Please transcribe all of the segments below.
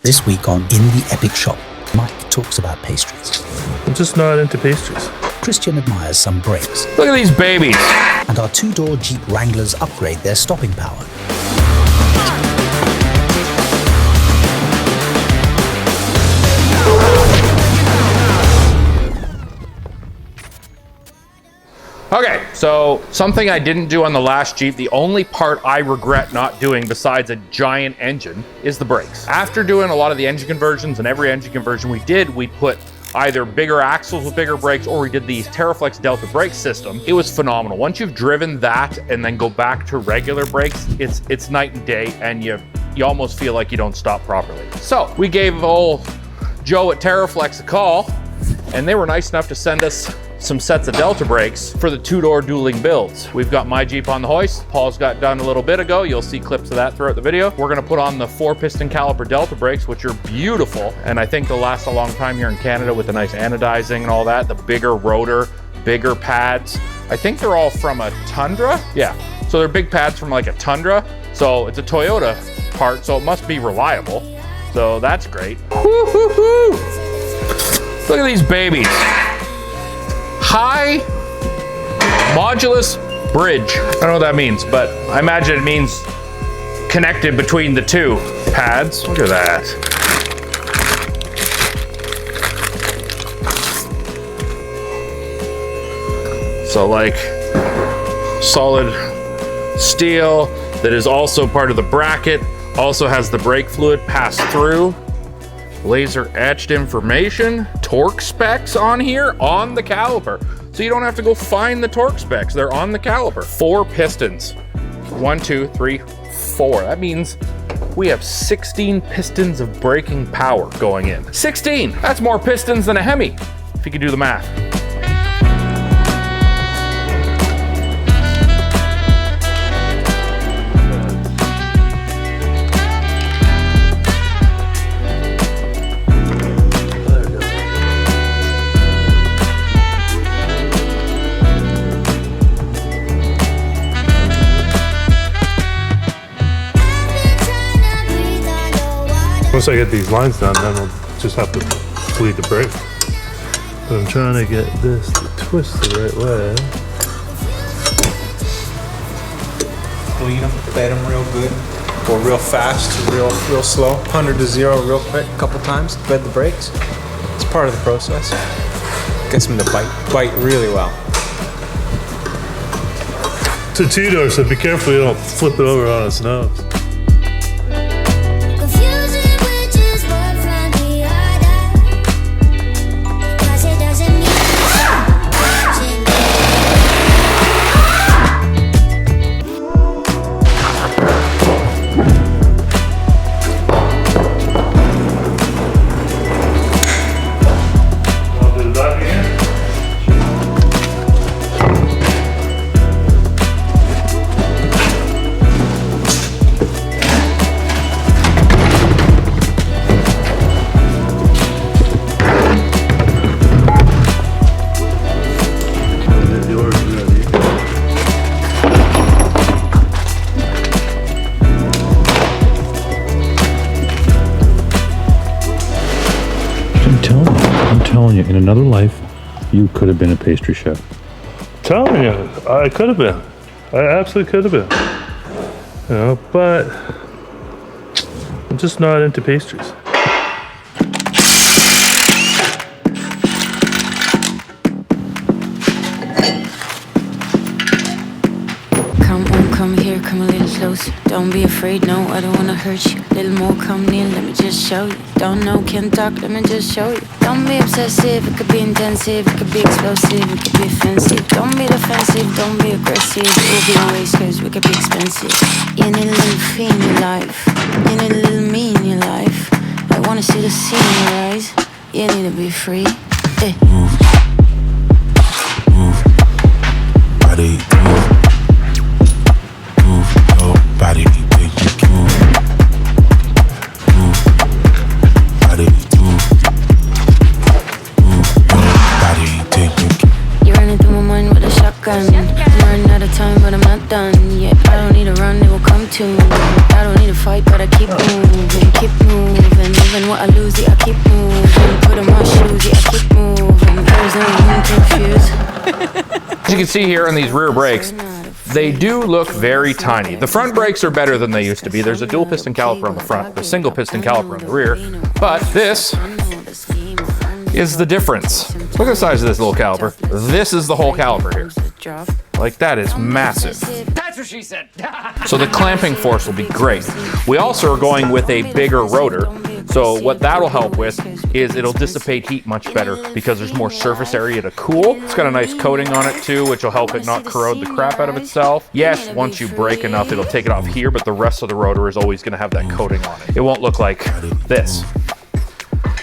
This week on In the Epic Shop, Mike talks about pastries. I'm just not into pastries. Christian admires some brakes. Look at these babies. And our two-door Jeep Wranglers upgrade their stopping power. Okay, so something I didn't do on the last Jeep, the only part I regret not doing besides a giant engine is the brakes. After doing a lot of the engine conversions, and every engine conversion we did, we put either bigger axles with bigger brakes, or we did the Teraflex Delta Brake system. It was phenomenal. Once you've driven that and then go back to regular brakes, it's night and day, and you almost feel like you don't stop properly. So we gave old Joe at Teraflex a call, and they were nice enough to send us some sets of Delta brakes for the two-door dueling builds. We've got my Jeep on the hoist. Paul's got done a little bit ago. You'll see clips of that throughout the video. We're gonna put on the 4-piston caliper Delta brakes, which are beautiful, and I think they'll last a long time here in Canada with the nice anodizing and all that. The bigger rotor, bigger pads. I think they're all from a Tundra. Yeah, so they're big pads from like a Tundra. So it's a Toyota part, so it must be reliable. So that's great. Woo-hoo-hoo! Look at these babies. High modulus bridge. I don't know what that means, but I imagine it means connected between the two pads. Look at that. So like solid steel that is also part of the bracket, also has the brake fluid pass through. Laser etched information, torque specs on here on the caliper. So you don't have to go find the torque specs, they're on the caliper. 4 pistons, 1, 2, 3, 4. That means we have 16 pistons of braking power going in. 16, that's more pistons than a Hemi, if you can do the math. Once I get these lines done, then we'll just have to bleed the brake. But I'm trying to get this to twist the right way. Bleed them, bed them real good. Go real fast, real slow. 100 to 0 real quick, a couple times. Bed the brakes. It's part of the process. Gets them to bite really well. It's a two-door, so be careful you don't flip it over on its nose. I'm telling you, in another life, you could have been a pastry chef. Telling you, I could have been. I absolutely could have been. You know, but I'm just not into pastries. Come here, come a little closer. Don't be afraid, no, I don't wanna hurt you. Little more, come near, let me just show you. Don't know, can't talk, let me just show you. Don't be obsessive, it could be intensive, it could be explosive, it could be offensive. Don't be defensive, don't be aggressive. We'll be a waste, cause we could be expensive. You need a little fee in your life, you need a little me in your life. I wanna see the sea in your eyes, you need to be free. Move, move, body, move. Body, take you move, move, body, move, move, body, take you. You're running through my mind with a shotgun. I'm running out of time, but I'm not done. Yeah, I don't need to run, it will come to me. I don't need to fight, but I keep moving, moving. Moving what I lose, yeah, I keep moving. Put on my shoes, yeah, I keep moving. There's no room to confuse. As you can see here on these rear brakes, they do look very tiny. The front brakes are better than they used to be. There's a dual piston caliper on the front, a single piston caliper on the rear, but this is the difference. Look at the size of this little caliper. This is the whole caliper here. Like, that is massive. That's what she said. So the clamping force will be great. We also are going with a bigger rotor. So what that'll help with is it'll dissipate heat much better because there's more surface area to cool. It's got a nice coating on it too, which will help it not corrode the crap out of itself. Yes, once you brake enough, it'll take it off here, but the rest of the rotor is always gonna have that coating on it. It won't look like this.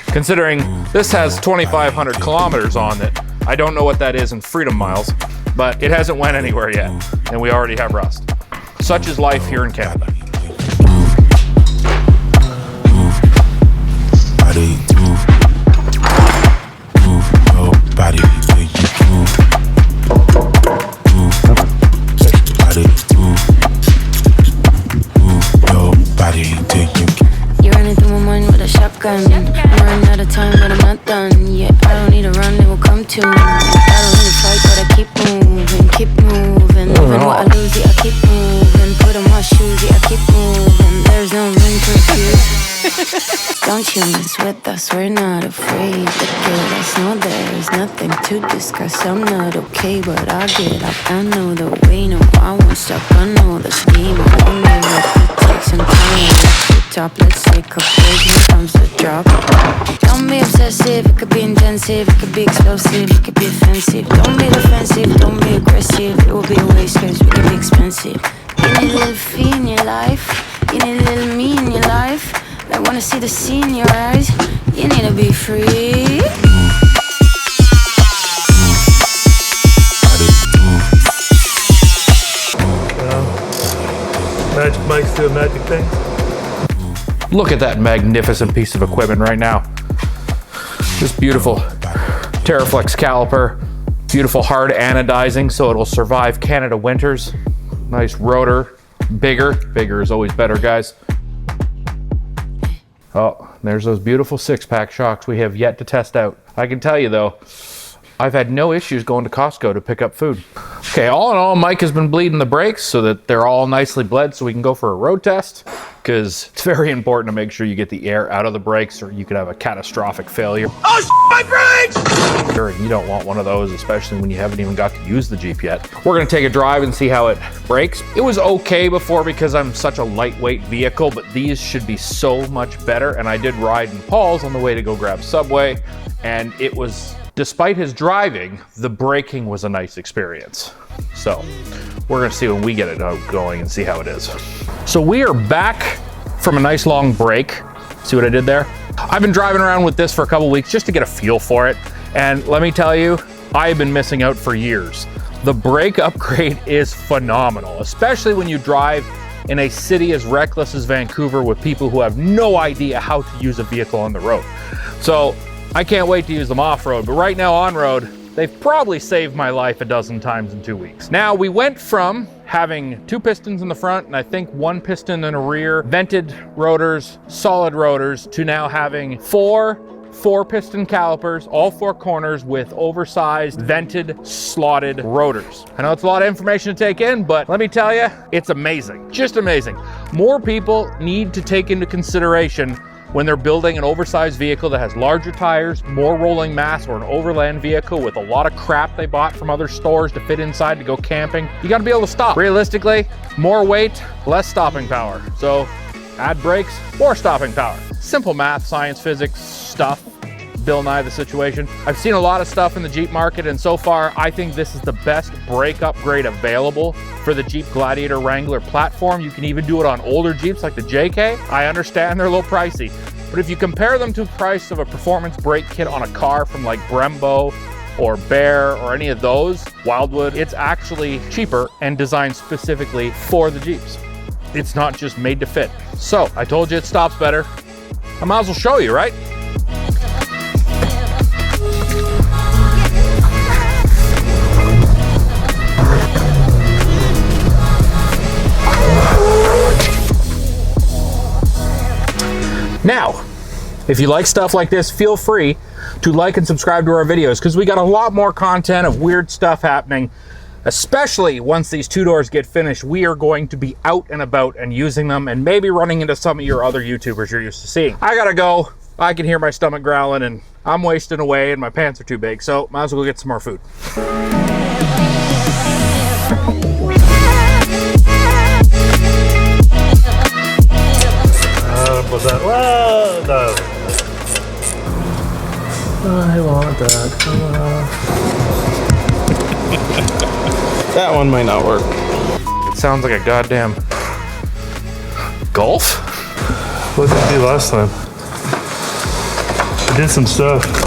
Considering this has 2,500 kilometers on it, I don't know what that is in freedom miles, but it hasn't went anywhere yet, and we already have rust. Such is life here in Canada. You're running through my mind with a shotgun. I'm running out of time, but I'm not done. Yeah, I don't need a run, it will come to me. I don't need to fight, but I keep moving, keep moving. Moving what I lose, yeah, I keep moving. Put on my shoes, yeah, I keep moving. There's no room to refuse. Don't you mess with us, we're not afraid. Look at us, no, there's nothing to discuss. I'm not okay, but I'll get up. I know the way, no, I won't stop. I know the scheme, I won't give up. It takes some time. Top, let's take a break, here comes the drop. Don't be obsessive, it could be intensive, it could be explosive, it could be offensive. Don't be defensive, don't be aggressive, it will be a waste cause we could be expensive. You need a little fee in your life, you need a little me in your life. I wanna see the sea in your eyes, you need to be free. Magic Mike's doing magic things. Look at that magnificent piece of equipment right now. This beautiful Teraflex caliper, beautiful hard anodizing so it'll survive Canada winters. Nice rotor, bigger is always better, guys. Oh, there's those beautiful 6-pack shocks we have yet to test out. I can tell you though, I've had no issues going to Costco to pick up food. Okay, all in all, Mike has been bleeding the brakes so that they're all nicely bled so we can go for a road test, because it's very important to make sure you get the air out of the brakes or you could have a catastrophic failure. Oh, my brakes! And you don't want one of those, especially when you haven't even got to use the Jeep yet. We're gonna take a drive and see how it brakes. It was okay before because I'm such a lightweight vehicle, but these should be so much better. And I did ride in Paul's on the way to go grab Subway, and it was, despite his driving, the braking was a nice experience. So we're gonna see when we get it going and see how it is. So we are back from a nice long break. See what I did there? I've been driving around with this for a couple weeks just to get a feel for it. And let me tell you, I've been missing out for years. The brake upgrade is phenomenal, especially when you drive in a city as reckless as Vancouver with people who have no idea how to use a vehicle on the road. So I can't wait to use them off-road, but right now on-road, they've probably saved my life a dozen times in 2 weeks. Now, we went from having 2 pistons in the front and I think 1 piston in the rear, vented rotors, solid rotors, to now having 4 piston calipers, all 4 corners with oversized, vented, slotted rotors. I know it's a lot of information to take in, but let me tell you, it's amazing, just amazing. More people need to take into consideration when they're building an oversized vehicle that has larger tires, more rolling mass, or an overland vehicle with a lot of crap they bought from other stores to fit inside to go camping. You gotta be able to stop. Realistically, more weight, less stopping power. So add brakes, more stopping power. Simple math, science, physics stuff. Bill Nye the situation. I've seen a lot of stuff in the Jeep market, and so far I think this is the best brake upgrade available for the Jeep Gladiator Wrangler platform. You can even do it on older Jeeps like the JK. I understand they're a little pricey, but if you compare them to the price of a performance brake kit on a car from like Brembo or Bear or any of those, Wildwood, it's actually cheaper and designed specifically for the Jeeps. It's not just made to fit. So I told you it stops better. I might as well show you, right? Now, If you like stuff like this, feel free to like and subscribe to our videos because we got a lot more content of weird stuff happening. Especially once these two doors get finished, we are going to be out and about and using them and maybe running into some of your other YouTubers you're used to seeing. I gotta go. I can hear my stomach growling and I'm wasting away and my pants are too big, so might as well go get some more food. Well, no. I want that. Come on. That one might not work. It sounds like a goddamn golf? What did I do last time? I did some stuff.